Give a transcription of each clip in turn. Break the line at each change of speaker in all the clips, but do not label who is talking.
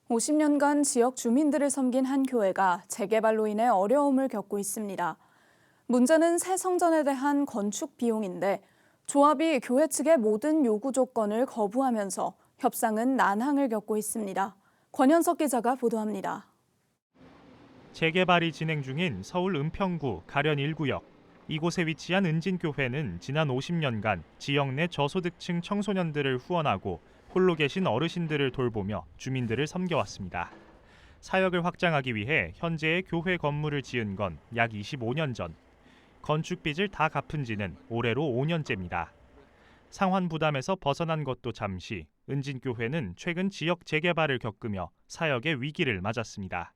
50년간 지역 주민들을 섬긴 한 교회가 재개발로 인해 어려움을 겪고 있습니다. 문제는 새 성전에 대한 건축 비용인데 조합이 교회 측의 모든 요구 조건을 거부하면서 협상은 난항을 겪고 있습니다. 권현석 기자가 보도합니다.
재개발이 진행 중인 서울 은평구 가련 1구역. 이곳에 위치한 은진교회는 지난 50년간 지역 내 저소득층 청소년들을 후원하고 홀로 계신 어르신들을 돌보며 주민들을 섬겨왔습니다. 사역을 확장하기 위해 현재의 교회 건물을 지은 건 약 25년 전. 건축 빚을 다 갚은 지는 올해로 5년째입니다. 상환 부담에서 벗어난 것도 잠시, 은진교회는 최근 지역 재개발을 겪으며 사역의 위기를 맞았습니다.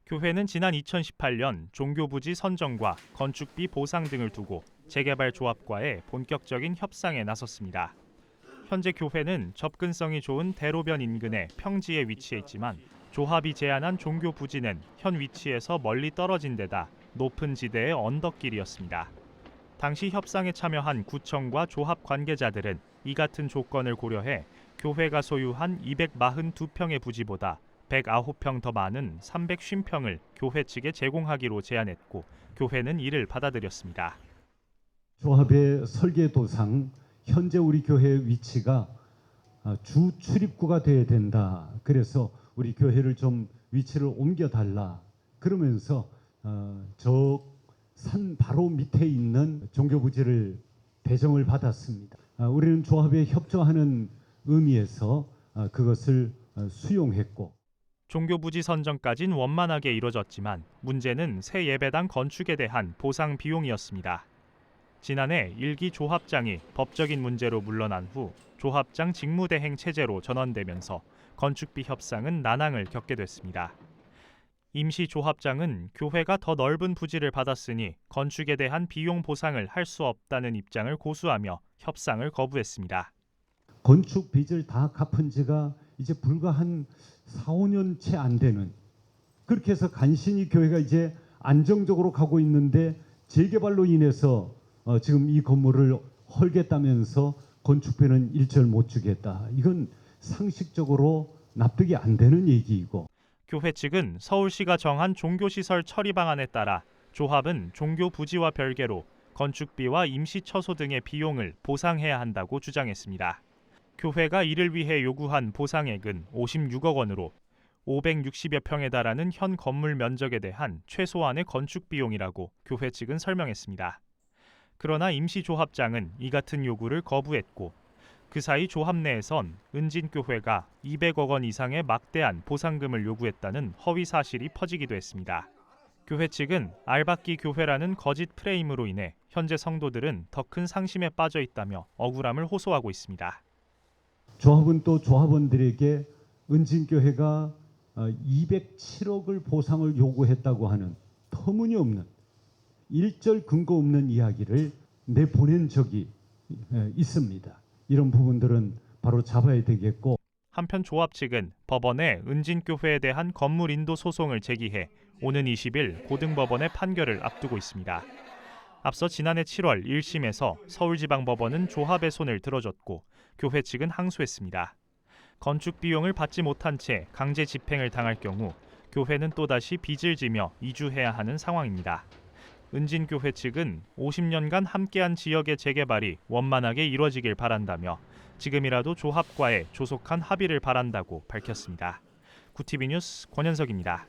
교회는 지난 2018년 종교부지 선정과 건축비 보상 등을 두고 재개발 조합과의 본격적인 협상에 나섰습니다. 현재 교회는 접근성이 좋은 대로변 인근의 평지에 위치해 있지만 조합이 제안한 종교부지는 현 위치에서 멀리 떨어진 데다 높은 지대의 언덕길이었습니다. 당시 협상에 참여한 구청과 조합 관계자들은 이 같은 조건을 고려해 교회가 소유한 242평의 부지보다 109평 더 많은 350평을 교회 측에 제공하기로 제안했고 교회는 이를 받아들였습니다.
조합의 설계도상 현재 우리 교회의 위치가 주 출입구가 돼야 된다. 그래서 우리 교회를 좀 위치를 옮겨달라. 그러면서 저 산 바로 밑에 있는 종교부지를 배정을 받았습니다. 우리는 조합에 협조하는 의미에서 그것을 수용했고
종교부지 선정까진 원만하게 이뤄졌지만 문제는 새 예배당 건축에 대한 보상 비용이었습니다. 지난해 1기 조합장이 법적인 문제로 물러난 후 조합장 직무대행 체제로 전환되면서 건축비 협상은 난항을 겪게 됐습니다. 임시 조합장은 교회가 더 넓은 부지를 받았으니 건축에 대한 비용 보상을 할 수 없다는 입장을 고수하며 협상을 거부했습니다.
건축 빚을 다 갚은 지가 이제 불과 한 4, 5년 채 안 되는, 그렇게 해서 간신히 교회가 이제 안정적으로 가고 있는데 재개발로 인해서 지금 이 건물을 헐겠다면서 건축비는 일절 못 주겠다. 이건 상식적으로 납득이 안 되는 얘기이고,
교회 측은 서울시가 정한 종교시설 처리 방안에 따라 조합은 종교 부지와 별개로 건축비와 임시 처소 등의 비용을 보상해야 한다고 주장했습니다. 교회가 이를 위해 요구한 보상액은 56억 원으로 560여 평에 달하는 현 건물 면적에 대한 최소한의 건축 비용이라고 교회 측은 설명했습니다. 그러나 임시 조합장은 이 같은 요구를 거부했고 그 사이 조합 내에선 은진교회가 200억 원 이상의 막대한 보상금을 요구했다는 허위 사실이 퍼지기도 했습니다. 교회 측은 알박기 교회라는 거짓 프레임으로 인해 현재 성도들은 더 큰 상심에 빠져 있다며 억울함을 호소하고 있습니다.
조합은 또 조합원들에게 은진교회가 207억을 보상을 요구했다고 하는 터무니없는 일절 근거 없는 이야기를 내보낸 적이 있습니다. 이런 부분들은 바로 잡아야 되겠고,
한편 조합 측은 법원에 은진교회에 대한 건물 인도 소송을 제기해 오는 20일 고등법원의 판결을 앞두고 있습니다. 앞서 지난해 7월 1심에서 서울지방법원은 조합의 손을 들어줬고 교회 측은 항소했습니다. 건축 비용을 받지 못한 채 강제 집행을 당할 경우 교회는 또다시 빚을 지며 이주해야 하는 상황입니다. 은진교회 측은 50년간 함께한 지역의 재개발이 원만하게 이뤄지길 바란다며 지금이라도 조합과의 조속한 합의를 바란다고 밝혔습니다. 구티비 뉴스 권현석입니다.